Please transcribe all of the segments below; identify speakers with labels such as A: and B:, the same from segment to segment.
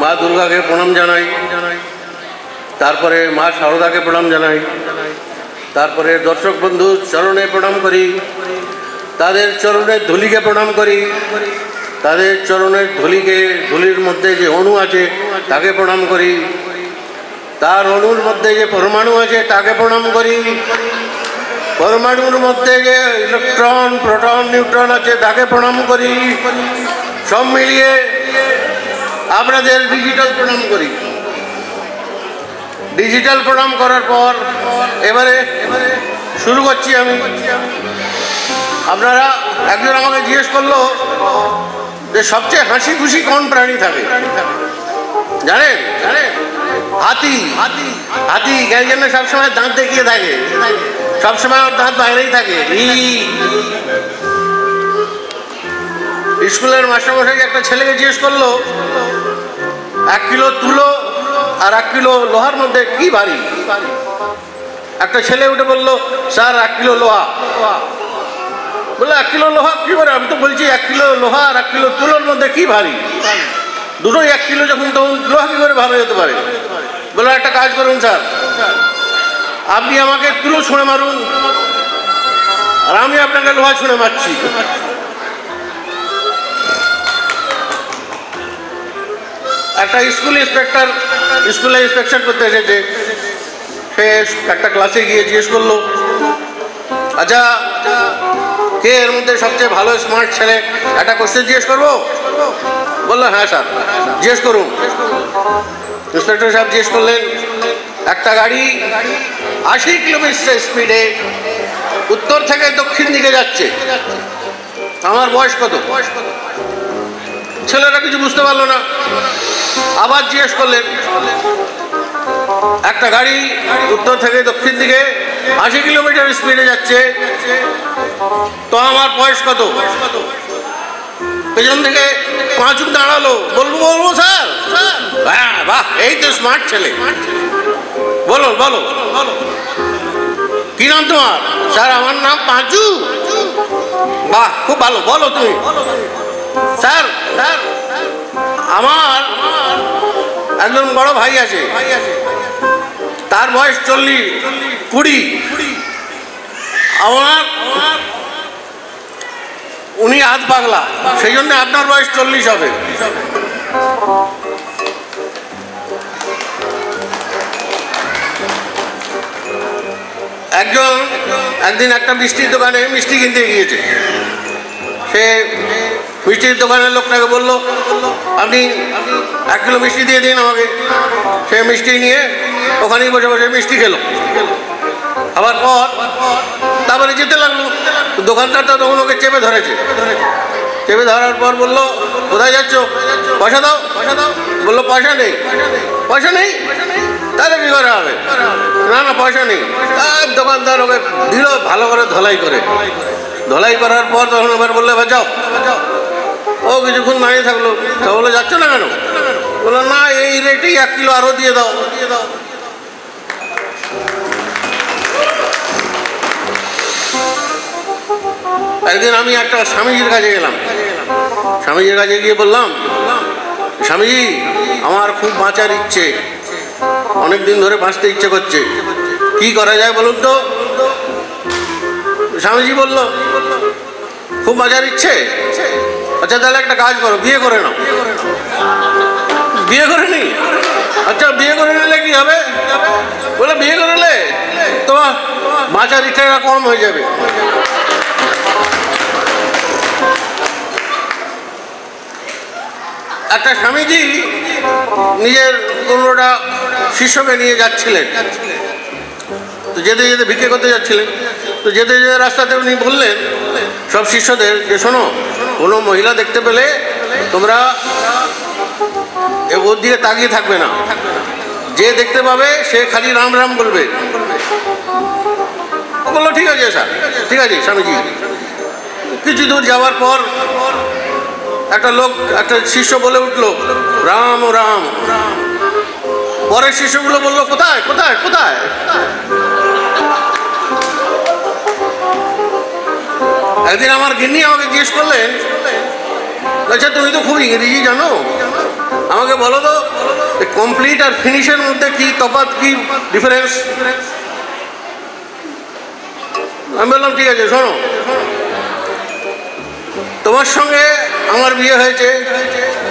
A: মা দুর্গাকে প্রণাম জানাই, তারপরে মা শারদাকে প্রণাম জানাই, তারপরে দর্শক বন্ধু চরণে প্রণাম করি, তাদের চরণের ধুলিকে প্রণাম করি, তাদের চরণের ধুলির মধ্যে যে অণু আছে তাকে প্রণাম করি, তার অণুর মধ্যে যে পরমাণু আছে তাকে প্রণাম করি, পরমাণুর মধ্যে যে ইলেকট্রন প্রোটন নিউট্রন আছে তাকে প্রণাম করি। সব মিলিয়ে আপনাদের ডিজিটাল প্রণাম করি। ডিজিটাল প্রণাম করার পর এবারে শুরু করছি আমি। আপনারা একজন আমাকে জিজ্ঞেস করলো যে সবচেয়ে হাসি খুশি কোন প্রাণী থাকে, জানেন? হাতি। হাতি হাতি কেন জন্য সবসময় দাঁত দেখিয়ে থাকে, সবসময় ওর দাঁত বাইরেই থাকে। স্কুলের মাস্টারমশাই একটা ছেলেকে জিজ্ঞেস করলো 1 কিলো তুলো আর 1 কিলো লোহার মধ্যে কি ভারী? একটা ছেলে উঠে বললো, স্যার 1 কিলো লোহা। বললো 1 কিলো লোহা কি করে? আমি তো বলছি 1 কিলো লোহা আর 1 কিলো তুলোর মধ্যে কি ভারী? দুটোই 1 কিলো যখন, তখন লোহা কি করে ভালো যেতে পারে? বললো একটা কাজ করুন স্যার, আপনি আমাকে তুলো ছুঁড়ে মারুন আর আমি আপনাকে লোহা ছুঁড়ে মারছি। একটা স্কুলে ইন্সপেকশন করতে এসেছে, সে একটা ক্লাসে গিয়ে জিজ্ঞেস করলো, আচ্ছা কে এর মধ্যে সবচেয়ে ভালো স্মার্ট ছেলে? একটা কোশ্চেন জিজ্ঞেস করবো? বললো হ্যাঁ স্যার, জিজ্ঞেস করুন। ইন্সপেক্টর সাহেব জিজ্ঞেস করলেন, একটা গাড়ি 80 কিলোমিটার স্পিডে উত্তর থেকে দক্ষিণ দিকে যাচ্ছে, আমার বয়স কত? ছেলেরা কিছু বুঝতে পারলো না। আবার জিজ্ঞেস করলেন, একটা গাড়ি উত্তর থেকে দক্ষিণ দিকে 80 কিলোমিটার স্পিডে যাচ্ছে, তো আমার বয়স কত? পেছন থেকে পাঁচুক দাঁড়ালো, বলবো স্যার? হ্যাঁ, বাহ, এই তো স্মার্ট ছেলে। বলো বলো কি নাম তোমার? স্যার আমার নাম পাঁচু। বাহ, খুব ভালো, বলো তুমি। স্যার আমার একজন বড় ভাই আছে, তার বয়স 40-20। উনি আধ পাগলা, সেই জন্য আপনার বয়স 40 হবে। একদিন একটা মিষ্টির দোকানে মিষ্টি কিনতে গিয়েছে। সে মিষ্টির দোকানের লোকটাকে বললো, আপনি 1 কিলো মিষ্টি দিয়ে দিন আমাকে। সে মিষ্টি নিয়ে ওখানেই বসে বসে মিষ্টি খেলো। আবার তারপরে যেতে লাগলো, দোকানদারটা তখন ওকে চেপে ধরেছে। চেপে ধরার পর বললো, কোথায় যাচ্ছ? পয়সা দাও। বললো পয়সা নেই। পয়সা নেই? তাহলে কি করে হবে? না পয়সা নেই। দোকানদার ওকে দিল ভালো করে ধলাই করার পর তখন আবার বললো, এবার যাও। ও কিছুক্ষণ দাঁড়িয়ে থাকলো। তা বললো, যাচ্ছ না কেন? বললো, না এই রেটেই 1 কিলো আরো দিয়ে দাও। একদিন আমি একটা স্বামীজির কাছে গেলাম। স্বামীজির কাছে গিয়ে বললাম, স্বামীজি আমার খুব বাঁচার ইচ্ছে, অনেকদিন ধরে বাঁচতে ইচ্ছে করছে, কি করা যায় বলুন তো? স্বামীজি বলল, খুব বাঁচার ইচ্ছে? আচ্ছা তাহলে একটা কাজ করো, বিয়ে করে নাও। বিয়ে করে নি? আচ্ছা বিয়ে করে নিলে কি হবে? বলে বিয়ে করে নিলে তোমার বাঁচার ইচ্ছাটা কম হয়ে যাবে। একটা স্বামীজি নিজের 15টা শিষ্যকে নিয়ে যাচ্ছিলেন, তো যেতে যেতে ভিক্ষে করতে যাচ্ছিলেন। তো যেতে যেতে রাস্তাতে উনি বললেন সব শিষ্যদের যে, শোনো, কোনো মহিলা দেখতে পেলে তোমরা ওর দিকে তাকিয়ে থাকবে না, যে দেখতে পাবে সে খালি রাম রাম বলবে। বললো ঠিক আছে স্যার, ঠিক আছে স্বামীজি। কিছু দূর যাওয়ার পর একটা শিষ্য বলে উঠলো, রাম রাম। পরের শিষ্যগুলো বললো, কোথায় কোথায় কোথায়? একদিন আমার গিন্নি আমাকে জিজ্ঞেস করলেন, আচ্ছা তুমি তো খুব ইংরেজি জানো, আমাকে বলো তো কমপ্লিট আর ফিনিশের মধ্যে কি তফাৎ, কি ডিফারেন্স? আমি বললাম ঠিক আছে, শোনো, তোমার সঙ্গে আমার বিয়ে হয়েছে,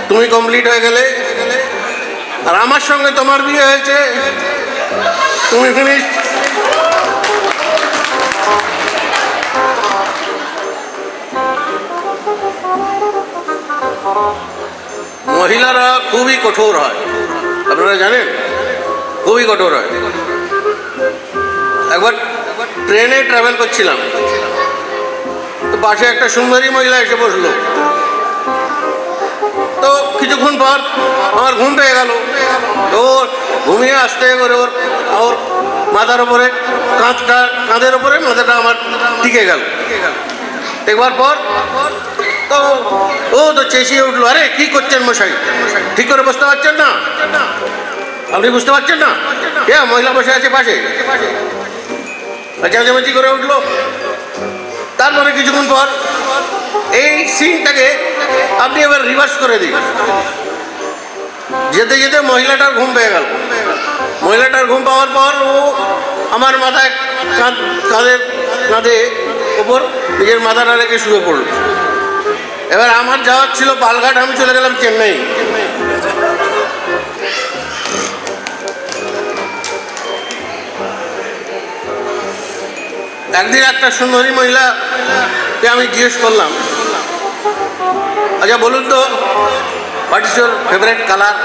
A: তুমি কমপ্লিট হয়ে গেলে, আর আমার সঙ্গে তোমার বিয়ে হয়েছে, তুমি ফিনিশ। মহিলারা খুবই কঠোর হয়, আপনারা জানেন, খুবই কঠোর হয়। একবার ট্রেনে ট্রাভেল করছিলাম, তো পাশে একটা সুন্দরী মহিলা এসে বসলো। তো কিছুক্ষণ পর আমার ঘুম পেয়ে গেল। তো ঘুমিয়ে আসতে করে ওর মাথার ওপরে কাঁধের ওপরে মাথাটা আমার টিকে গেল। একবার পর তো তো চেঁচিয়ে উঠলো, আরে কি করছেন মশাই, ঠিক করে বুঝতে পারছেন না? আপনি বুঝতে পারছেন না? কে মহিলা বসে আছে পাশে? চেঁচামেচি করে উঠলো। তারপরে কিছুক্ষণ পর এই সিনটাকে আপনি এবার রিভার্স করে দিন। যেতে যেতে মহিলাটার ঘুম পেয়ে গেল। মহিলাটার ঘুম পাওয়ার পর ও আমার মাথায় কাঁধে ওপর নিজের মাথাটা রেখে শুয়ে পড়ল। এবার আমার যাওয়ার ছিল পালঘাট, আমি চলে গেলাম চেন্নাই। একদিন একটা সুন্দরী মহিলাকে আমি জিজ্ঞেস করলাম, আচ্ছা বলুন তো, what is your favourite colour?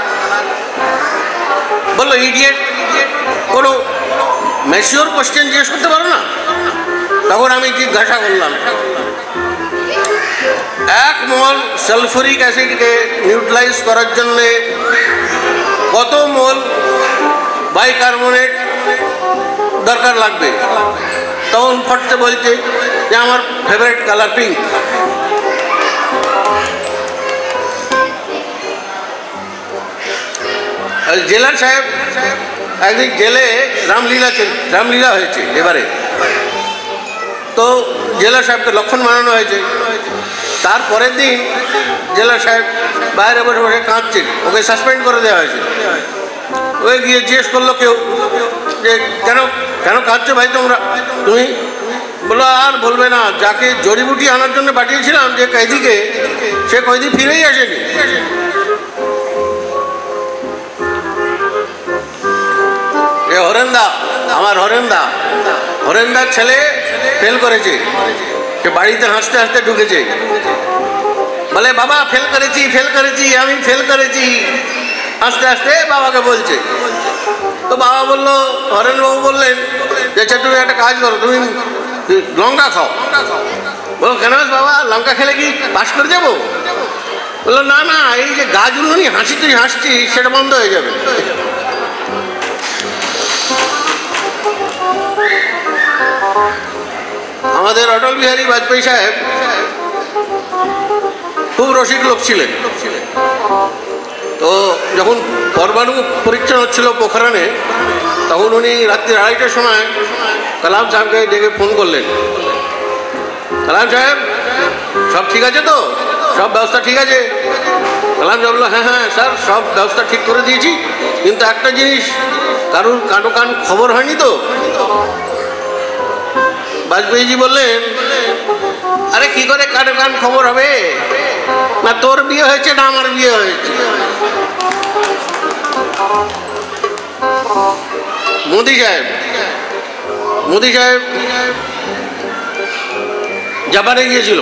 A: বললো, ইডিয়েট, কোনো ম্যাচিওর কোশ্চেন জিজ্ঞেস করতে পারো না? তখন আমি জিজ্ঞাসা করলাম, 1 মোল সালফুরিক অ্যাসিডকে নিউট্রালাইজ করার জন্যে কত মোল বাইকার্বনেট দরকার লাগবে? তখন ফটতে বলছে যে আমার ফেভারিট কালার পিঙ্ক। জেলার সাহেব একদিন জেলে রামলীলা হয়েছে এবারে। তো জেলা সাহেবকে লক্ষণ বানানো হয়েছে। তারপরের দিন জেলা সাহেব বাইরে বসে বসে কাঁদছে, ওকে সাসপেন্ড করে দেওয়া হয়েছে। ওই গিয়ে জিজ্ঞেস করলো কেউ যে কেন কেন কাঁদছো ভাই তোমরা? তুমি বলো, আর বলবে না, যাকে জড়িবুটি আনার জন্য পাঠিয়েছিলাম যে কয়েদিকে, সে কয়েদি ফিরেই আসেনি। হরেন্দা, আমার হরেন্দার ছেলে ফেল করেছে। সে বাড়িতে হাসতে হাসতে ঢুকেছে, বলে বাবা ফেল করেছি, আমি ফেল করেছি, হাসতে হাসতে বাবাকে বলছে। তো বাবা বললো, হরেনবাবু বললেন যে আচ্ছা তুমি একটা কাজ করো, তুমি লঙ্কা খাও। বলো কেন বাবা, লঙ্কা খেলে কি পাস করে যাবো? বললো না না, এই যে গাছগুলো নিয়ে হাসছি সেটা বন্ধ হয়ে যাবে। আমাদের অটল বিহারী বাজপেয়ী সাহেব খুব রসিক লোক ছিলেন। তো যখন পরমাণু পরীক্ষা হচ্ছিল পোখরানে, তখন উনি রাত্রি 2:30টার সময় কালাম সাহেবকে ডেকে ফোন করলেন, কালাম সাহেব সব ঠিক আছে তো, সব ব্যবস্থা ঠিক আছে? কালাম সাহেব বললো, হ্যাঁ হ্যাঁ স্যার, সব ব্যবস্থা ঠিক করে দিয়েছি, কিন্তু একটা জিনিস, কারুর কান খবর হয়নি তো? বাজপেয়ীজি বললেন, আরে কি করে কান খবর হবে? না তোর বিয়ে হয়েছে না আমার বিয়ে হয়েছে। মোদি সাহেব জাপানে গিয়েছিল।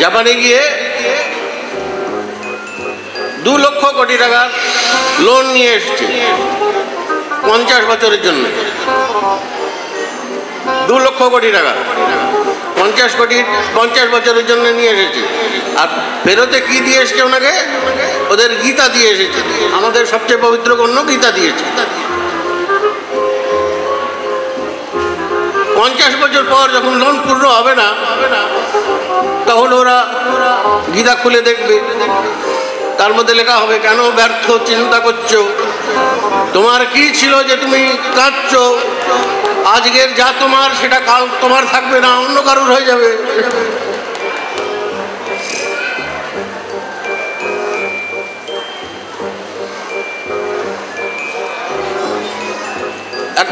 A: জাপানে গিয়ে 2 লক্ষ কোটি টাকার লোন নিয়ে এসছে 50 বছরের জন্য। 2 লক্ষ কোটি টাকা 50 বছরের জন্য নিয়ে এসেছে। আর ফেরতে কি দিয়ে এসছে ওনাকে? ওদের গীতা দিয়ে এসেছে, আমাদের সবচেয়ে পবিত্র গণ্য গীতা দিয়েছে। 50 বছর পর যখন লোন পূর্ণ হবে না, তখন ওরা গীতা খুলে দেখবে, তার মধ্যে লেখা হবে, কেন ব্যর্থ চিন্তা করছো, তোমার কি ছিল যে তুমি কাঁদছো, আজকের যা তোমার সেটা কাল তোমার থাকবে না, অন্য কারোর হয়ে যাবে।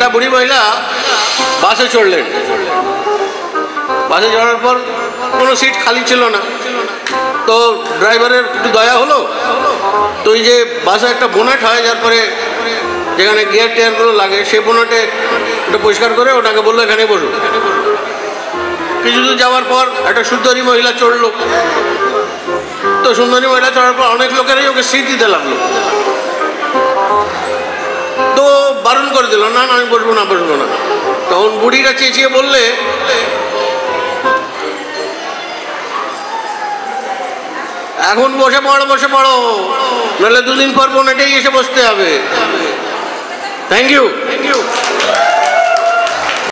A: একটা বুড়ি মহিলা বাসে চড়লেন। বাসে চড়ার পর কোনো সিট খালি ছিল না, তো ড্রাইভারের একটু দয়া হলো, তো ওই যে বাসে একটা বোনেট হয়, যার পরে যেখানে গিয়ার টিয়ারগুলো লাগে, সেই বোনেটে ওটা পরিষ্কার করে ওটাকে বললো এখানে বসো। কিছু দূর যাওয়ার পর একটা সুন্দরী মহিলা চড়লো। তো সুন্দরী মহিলা চড়ার পর অনেক লোকেরাই ওকে সিট দিতে লাগলো, তো বারণ করে দিল, না না আমি বসবো না বসবো না। তখন বুড়িটা চেঁচিয়ে বললে, এখন বসে পড়ো, নাহলে দুদিন পর বোনেটেই এসে বসতে হবে। Thank you.